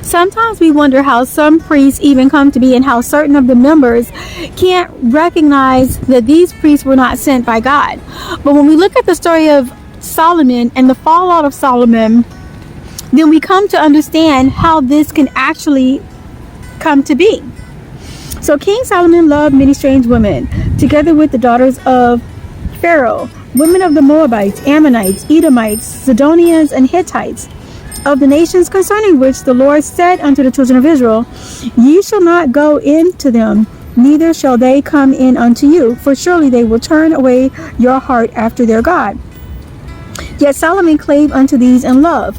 Sometimes we wonder how some priests even come to be and how certain of the members can't recognize that these priests were not sent by God. But when we look at the story of Solomon and the fallout of Solomon, then we come to understand how this can actually come to be. So King Solomon loved many strange women, together with the daughters of Pharaoh, women of the Moabites, Ammonites, Edomites, Sidonians, and Hittites, of the nations concerning which the Lord said unto the children of Israel, Ye shall not go in to them, neither shall they come in unto you, for surely they will turn away your heart after their God. Yet Solomon clave unto these in love.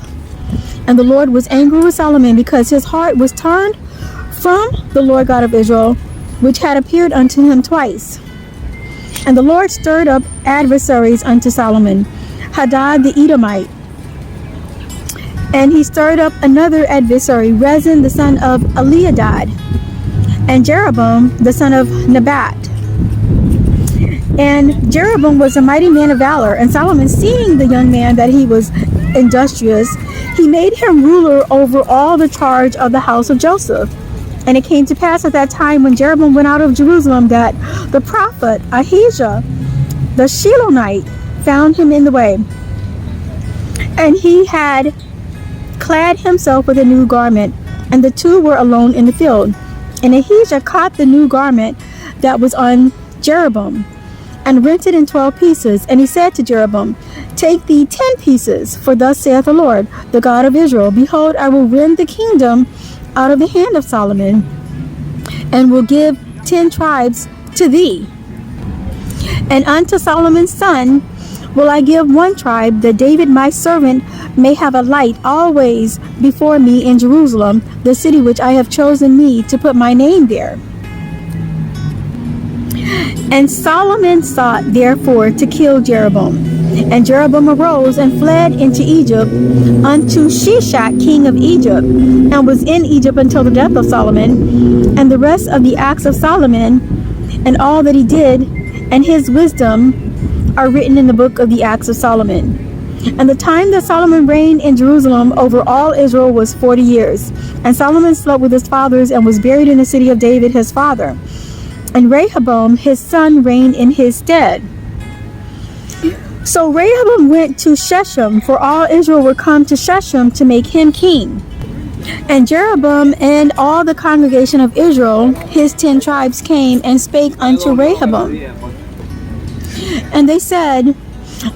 And the Lord was angry with Solomon, because his heart was turned from the Lord God of Israel, which had appeared unto him twice. And the Lord stirred up adversaries unto Solomon, Hadad the Edomite. And he stirred up another adversary, Rezin the son of Eliadad, and Jeroboam the son of Nebat. And Jeroboam was a mighty man of valor, and Solomon, seeing the young man that he was industrious, he made him ruler over all the charge of the house of Joseph. And it came to pass at that time, when Jeroboam went out of Jerusalem, that the prophet Ahijah the Shilonite found him in the way, and he had clad himself with a new garment, and the two were alone in the field. And Ahijah caught the new garment that was on Jeroboam, and rent it in 12 pieces. And he said to Jeroboam, Take thee 10 pieces, for thus saith the Lord, the God of Israel, Behold, I will rend the kingdom out of the hand of Solomon, and will give 10 tribes to thee. And unto Solomon's son will I give 1 tribe, that David my servant may have a light always before me in Jerusalem, the city which I have chosen me to put my name there. And Solomon sought therefore to kill Jeroboam. And Jeroboam arose and fled into Egypt unto Shishak king of Egypt, and was in Egypt until the death of Solomon. And the rest of the acts of Solomon, and all that he did, and his wisdom, are written in the book of the acts of Solomon. And the time that Solomon reigned in Jerusalem over all Israel was 40 years. And Solomon slept with his fathers, and was buried in the city of David his father. And Rehoboam his son reigned in his stead. So Rehoboam went to Shechem, for all Israel were come to Shechem to make him king. And Jeroboam and all the congregation of Israel, his 10 tribes, came and spake unto Rehoboam. And they said,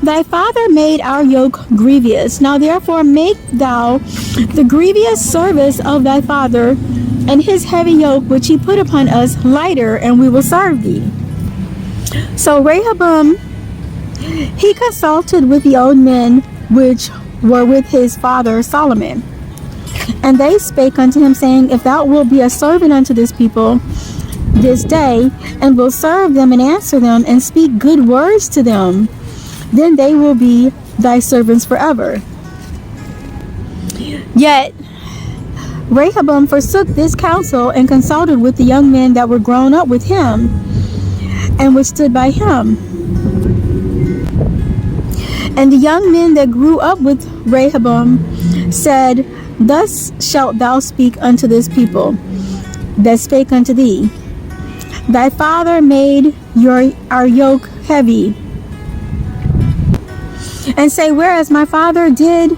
Thy father made our yoke grievous. Now therefore make thou the grievous service of thy father, and his heavy yoke which he put upon us lighter, and we will serve thee. So Rehoboam, he consulted with the old men which were with his father Solomon. And they spake unto him, saying, If thou wilt be a servant unto this people this day, and will serve them and answer them, and speak good words to them, then they will be thy servants forever. Yet Rehoboam forsook this counsel, and consulted with the young men that were grown up with him, and which stood by him. And the young men that grew up with Rehoboam said, Thus shalt thou speak unto this people that spake unto thee. Thy father made our yoke heavy. And say, Whereas my father did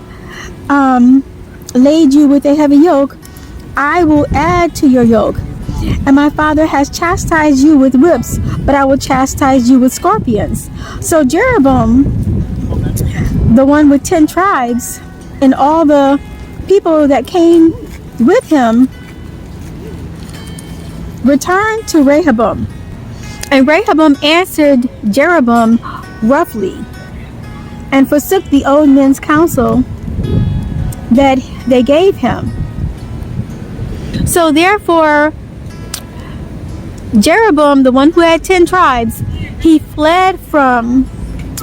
laid you with a heavy yoke, I will add to your yoke. And my father has chastised you with whips, but I will chastise you with scorpions. So Jeroboam, the one with 10 tribes, and all the people that came with him, returned to Rehoboam. And Rehoboam answered Jeroboam roughly, and forsook the old men's counsel that they gave him. So therefore, Jeroboam, the one who had 10 tribes, he fled from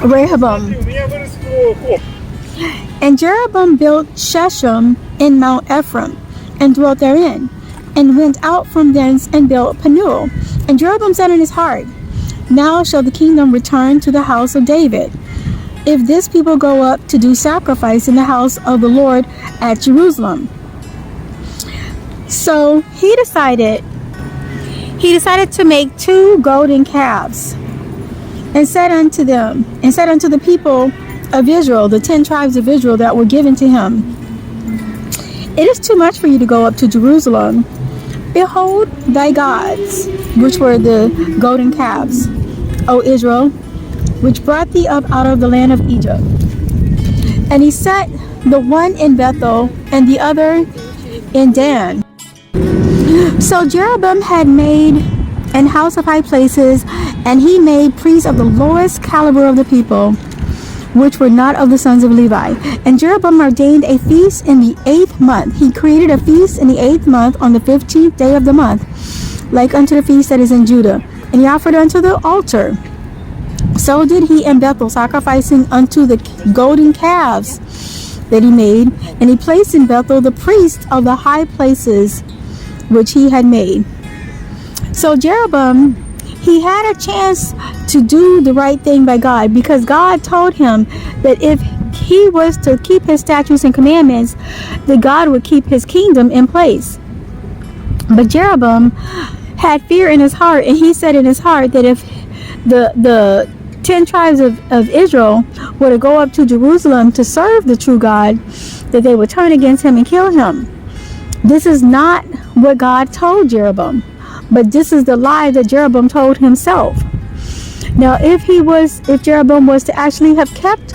Rehoboam. And Jeroboam built Shechem in Mount Ephraim, and dwelt therein, and went out from thence and built Penuel. And Jeroboam said in his heart, Now shall the kingdom return to the house of David, if this people go up to do sacrifice in the house of the Lord at Jerusalem. So he decided to make 2 golden calves, and said unto the people of Israel, the 10 tribes of Israel that were given to him, it is too much for you to go up to Jerusalem. Behold thy gods, which were the golden calves, O Israel, which brought thee up out of the land of Egypt. And he set the one in Bethel and the other in Dan. So Jeroboam had made an house of high places, and he made priests of the lowest caliber of the people, which were not of the sons of Levi. And Jeroboam ordained a feast in the 8th month. He created a feast in the 8th month on the 15th day of the month, like unto the feast that is in Judah. And he offered unto the altar. So did he in Bethel, sacrificing unto the golden calves that he made. And he placed in Bethel the priests of the high places which he had made. So Jeroboam, he had a chance to do the right thing by God, because God told him that if he was to keep his statutes and commandments, that God would keep his kingdom in place. But Jeroboam had fear in his heart, and he said in his heart that if the 10 tribes of Israel were to go up to Jerusalem to serve the true God, that they would turn against him and kill him. This is not what God told Jeroboam, but this is the lie that Jeroboam told himself. Now, if Jeroboam was to actually have kept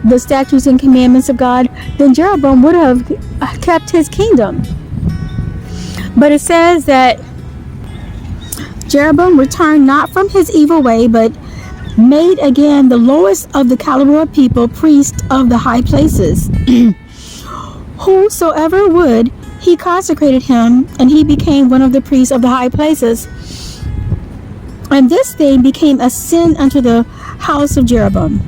the statutes and commandments of God, then Jeroboam would have kept his kingdom. But it says that Jeroboam returned not from his evil way, but made again the lowest of the caliber of people priests of the high places. Whosoever would, he consecrated him, and he became one of the priests of the high places. And this thing became a sin unto the house of Jeroboam,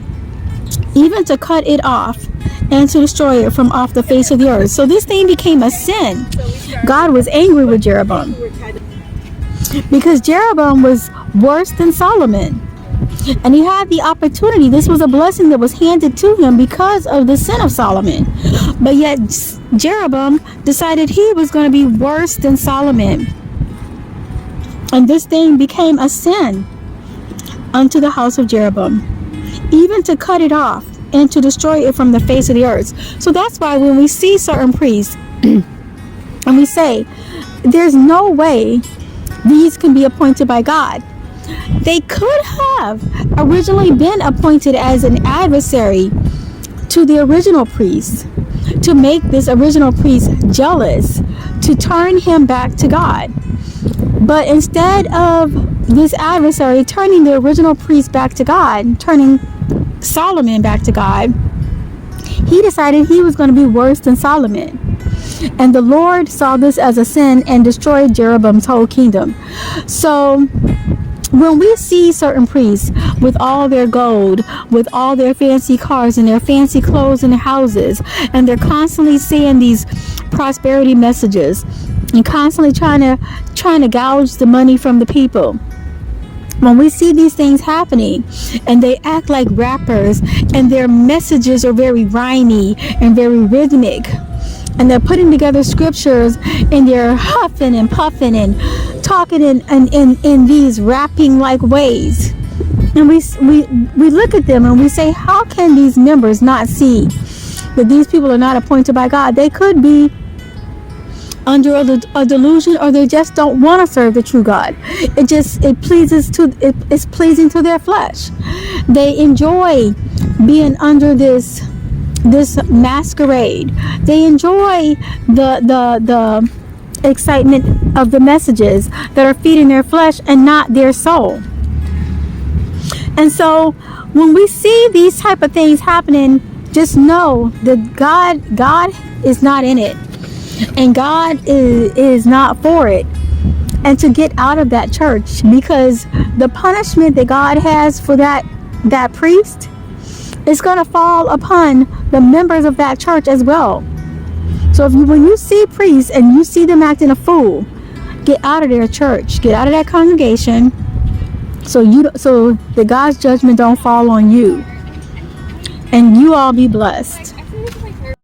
even to cut it off and to destroy it from off the face of the earth. So this thing became a sin. God was angry with Jeroboam, because Jeroboam was worse than Solomon. And he had the opportunity. This was a blessing that was handed to him because of the sin of Solomon. But yet Jeroboam decided he was going to be worse than Solomon. And this thing became a sin unto the house of Jeroboam, even to cut it off and to destroy it from the face of the earth. So that's why when we see certain priests and we say, there's no way these can be appointed by God. They could have originally been appointed as an adversary to the original priest, to make this original priest jealous, to turn him back to God. But instead of this adversary turning the original priest back to God, turning Solomon back to God, he decided he was going to be worse than Solomon. And the Lord saw this as a sin and destroyed Jeroboam's whole kingdom. So when we see certain priests with all their gold, with all their fancy cars and their fancy clothes and their houses, and they're constantly saying these prosperity messages and constantly trying to gouge the money from the people, when we see these things happening and they act like rappers and their messages are very rhymy and very rhythmic, and they're putting together scriptures and they're huffing and puffing and talking in these rapping like ways, and we look at them and we say, how can these members not see that these people are not appointed by God? They could be under a delusion, or they just don't want to serve the true God. It's pleasing to their flesh. They enjoy being under this masquerade. They enjoy the excitement of the messages that are feeding their flesh and not their soul. And so when we see these type of things happening, just know that God is not in it, and God is not for it, and to get out of that church, because the punishment that God has for that priest is going to fall upon the members of that church as well. So when you see priests and you see them acting a fool, get out of their church, get out of that congregation, so that God's judgment don't fall on you. And you all be blessed.